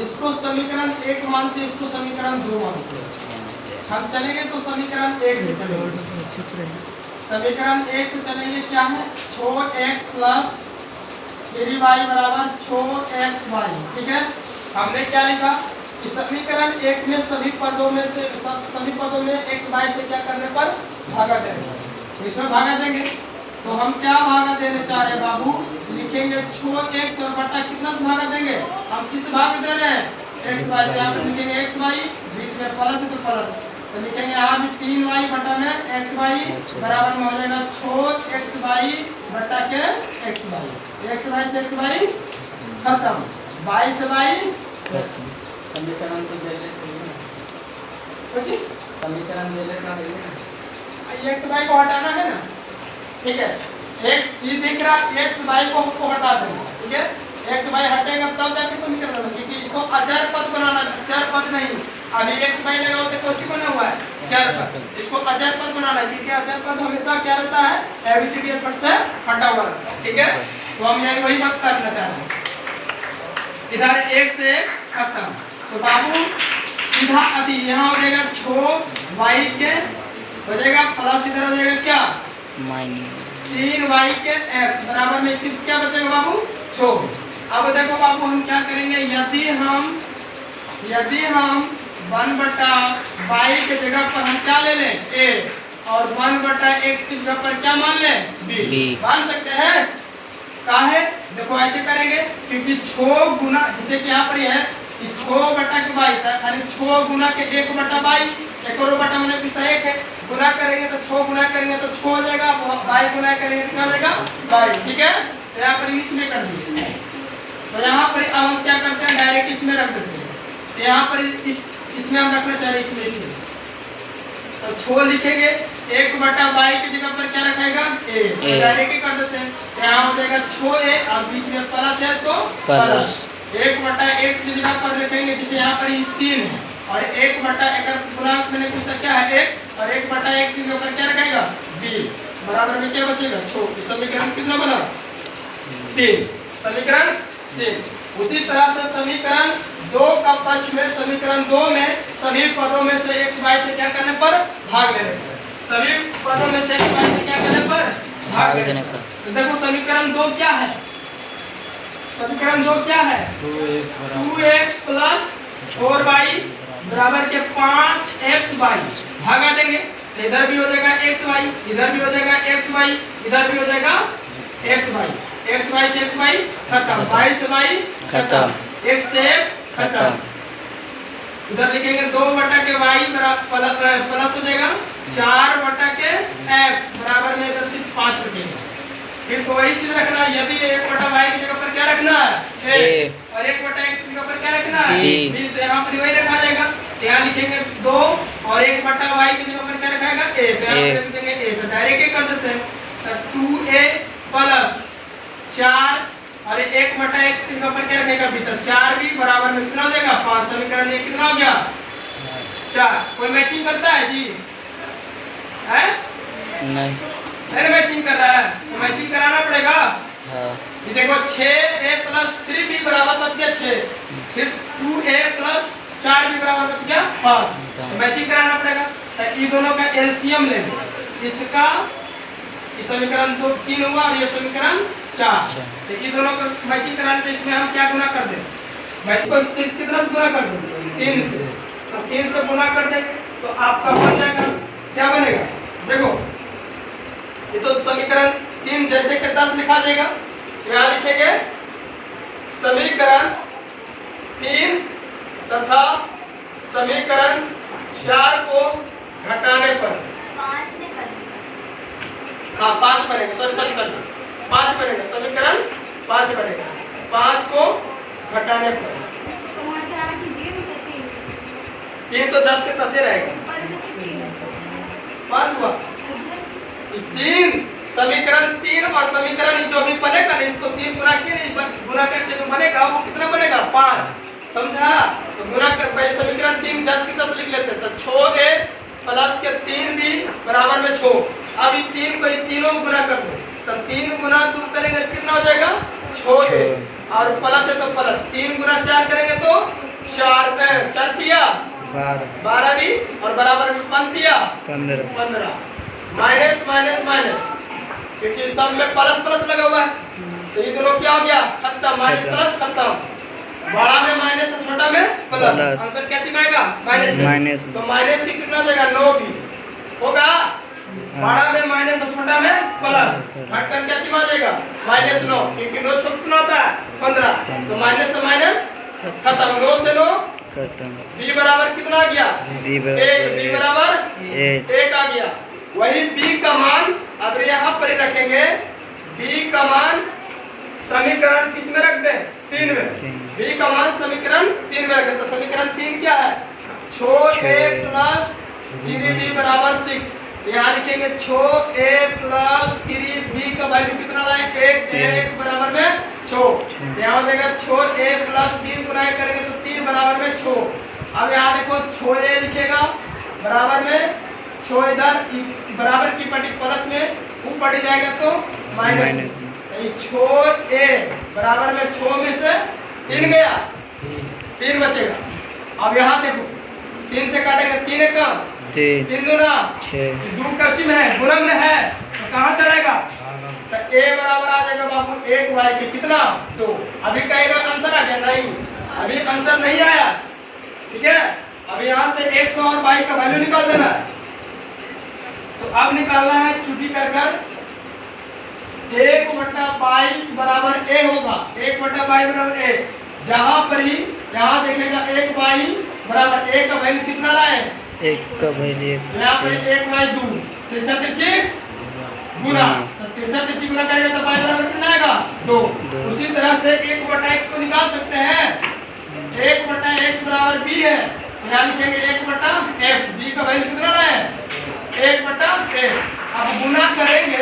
इसको समीकरण 1 मानते, इसको समीकरण 2 मानते। हम चलेंगे तो समीकरण 1 से चलेंगे। समीकरण 1 से चलेंगे, क्या है 6x प्लस 3y बराबर 6xy। ठीक है, हमने क्या लिखा कि समीकरण 1 में सभी पदों में x y से क्या करने पर भागा देंगे। इसमें भागा देंगे तो हम क्या भागा देने चाह रहे हैं बाबू, लिखेंगे 6x और बटा कितना से भागा देंगे, हम किस भाग दे रहे हैं x y। यहाँ पर लिखेंगे x y, बीच में प्लस है तो प्लस, तो लिखेंगे यहाँ भी 3y बटा में x y बराबर में हो जाएगा 6xy बटा के x y। x y से x y खत्म, y से y समीकरण तो दे लेते हैं, कुछ समीकरण दे लेते हैं, x y को हटाना है ना। ठीक है, x ये दिख रहा x y को हमको हटा देना। ठीक है, x y हटेगा तब जाके समीकरण बनेगा, क्योंकि इसको अचर पद बनाना है, चर पद नहीं। अभी x y लगा होते कौन सी बना हुआ है, चर पद। इसको अचर पद बनाना है, क्योंकि अचर पद हमेशा क्या रहता है, एबीसीडी अक्षर से हटा हुआ रहता है। ठीक है, तो हम यही वही बात करना चाह रहे हैं। इधर x से x खत्म, तो बाबू सीधा अति यहाँ हो जाएगा 6y के हो जाएगा प्लस, इधर हो जाएगा क्या 3y के x बराबर में सिर्फ क्या बचेगा बाबू 6। अब देखो बाबू हम क्या करेंगे, यदि हम 1/y के जगह पर हम क्या ले लें a और 1/x की जगह पर क्या मान लें b मान सकते हैं। का है देखो ऐसे करेंगे, क्योंकि 6 गुना जैसे कि यहाँ पर है कि 6 बटा के y था, यानी 6 गुना के 1/y, एक और बटा मैंने कुछ 1 है, गुना करेंगे तो 6 गुना करेंगे तो 6 हो जाएगा, y गुना करेंगे तो क्या हो जाएगा y। ठीक है, तो यहाँ पर इसलिए कर दिए। तो यहाँ पर अब हम क्या करते हैं, डायरेक्ट इसमें रख देते हैं। तो यहाँ पर इसमें हम रखना चाह रहे हैं, इसमें तो 6 लिखेंगे, 1/y की जगह पर क्या रखेगा a, डायरेक्ट ही कर देते हैं। तो यहाँ हो जाएगा 6a और बीच में प्लस है तो प्लस, 1/x की जगह पर रखेंगे, जैसे यहाँ पर 3 है और 1/1 गुणांक मैंने पूछा क्या है 1 और 1/x की जगह पर क्या रखेगा b बराबर में क्या बचेगा 6। समीकरण कितना बना 3, समीकरण 3। उसी तरह से समीकरण 2 का पक्ष में, समीकरण 2 में सभी पदों में से x y से क्या करने पर भाग देने पर, सभी पदों में से x y से क्या करने पर भाग देने पर। तो देखो समीकरण 2 क्या है, समीकरण 2 क्या है 2x प्लस 4y बराबर के 5xy भागा देंगे, तो इधर भी हो जाएगा xy, इधर भी हो जाएगा xy, इधर भी हो जाएगा xy, xy से xy खत्म, y से y खत्म, x से खत्म। इधर लिखेंगे 2 के y प्लस हो जाएगा 4 के x बराबर में इधर सिर्फ 5 बचेगा। फिर तो वही चीज रखना है, यदि 1/y की जगह पर क्या रखना है a और 1/x की जगह पर क्या रखना है b, तो यहाँ पर वही रखा जाएगा। यहाँ लिखेंगे 2 और 1/y की जगह पर क्या रखेगा a, तो यहाँ पर लिख देंगे a, तो डायरेक्ट ही कर देते हैं। तो 2a प्लस 4 और 1/x की जगह पर क्या रखेगा b, तो 4b बराबर में कितना हो जाएगा 5। समीकरण ये कितना हो गया 4। कोई मैचिंग करता है जी, है नहीं मैचिंग कर रहा है, तो मैचिंग कराना पड़ेगा। ये देखो 6a प्लस 3b बराबर बच गया 6, फिर 2a प्लस 4b बराबर बच गया 5, तो मैचिंग कराना पड़ेगा। तो ये दोनों का एलसीएम लेंगे, इसका ये समीकरण 3 हुआ और ये समीकरण 4, तो ये दोनों का मैचिंग कराने तो इसमें हम क्या गुना कर दें, मैचिंग को सिर्फ कितना से गुना कर दें 3 से, तो 3 से गुना कर देंगे तो आपका बन जाएगा क्या बनेगा, देखो ये तो समीकरण 3 जैसे कि 10 लिखा देगा, यहाँ लिखेंगे समीकरण 3 तथा समीकरण 4 को घटाने पर 5 बनेगा, सॉरी 5 बनेगा, समीकरण 5 बनेगा, 5 को घटाने पर 3 तो 10 के 10 ही रहेगा, 5 हुआ 3। समीकरण 3 और समीकरण जो भी बनेगा ना, इसको 3 गुना करके जो बनेगा वो कितना बनेगा 5, समझा। तो गुना कर पहले समीकरण 3 10 के 10 लिख लेते हैं, तो 6a प्लस के 3b बराबर में 6। अब ये 3 को तीनों में गुना कर दो, तो 3 गुना 2 करेंगे कितना हो जाएगा 6a, और प्लस है तो प्लस 3 गुना 4 करेंगे तो 4 तिया 12 भी और बराबर में 5 तिया 15 माइनस माइनस माइनस, क्योंकि सब में प्लस प्लस लगा हुआ है तो ये दोनों क्या हो गया खत्म, माइनस प्लस खत्म, बड़ा में माइनस और छोटा में प्लस, आंसर क्या चिपकाएगा माइनस, तो माइनस की कितना हो जाएगा 9 भी होगा, बड़ा में माइनस और छोटा में प्लस, घटकर क्या चिपका जाएगा -9, क्योंकि 9 छोटा कितना होता है 15, तो माइनस से माइनस खत्म, 9 से 9 b बराबर कितना आ गया 1, b बराबर 1 आ गया। वही b का मान अब यहाँ पर ही रखेंगे, b का मान समीकरण किस में रख दें 3 में, b का मान समीकरण 3 में रखें, तो समीकरण 3 क्या है a प्लस 3b बराबर 6, यहाँ लिखेंगे 6a प्लस 3b का वैल्यू कितना लाए 1 बराबर में 6, यहाँ हो जाएगा 6a प्लस 3 गुना करेंगे तो 3 बराबर में 6, अब यहाँ देखो 6a लिखेगा बराबर में 6 इधर बराबर की पट्टी प्लस में ऊपर पड़ जाएगा तो माइनस, 6a बराबर में 6 में से 3 गया 3 बचेगा, अब यहाँ देखो 3 से काटेंगे 3 का 3 दूना 6, 2 कच्ची में है गुणन में है तो कहाँ चलेगा, तो a बराबर आ जाएगा बाबू 1 y के कितना 2, अभी कहेगा आंसर आ गया नहीं, अभी आंसर नहीं आया, ठीक है, अब यहाँ से x और y का वैल्यू निकाल देना है, तो अब निकालना है चुटी कर 1/y बराबर a होगा, 1/y बराबर a, जहाँ पर ही यहाँ देखेगा 1y बराबर a का वैल्यू कितना लाए 1 का वैल्यू यहाँ पर 1y 2 तिरछा तिरछी गुना, तो तिरछा तिरछी गुना करेगा तो y बराबर कितना आएगा 2, उसी तरह से 1/x को निकाल सकते हैं, 1/x बराबर b है, यहाँ लिखेंगे 1/x, b का वैल्यू कितना लाए 1/x, अब गुना करेंगे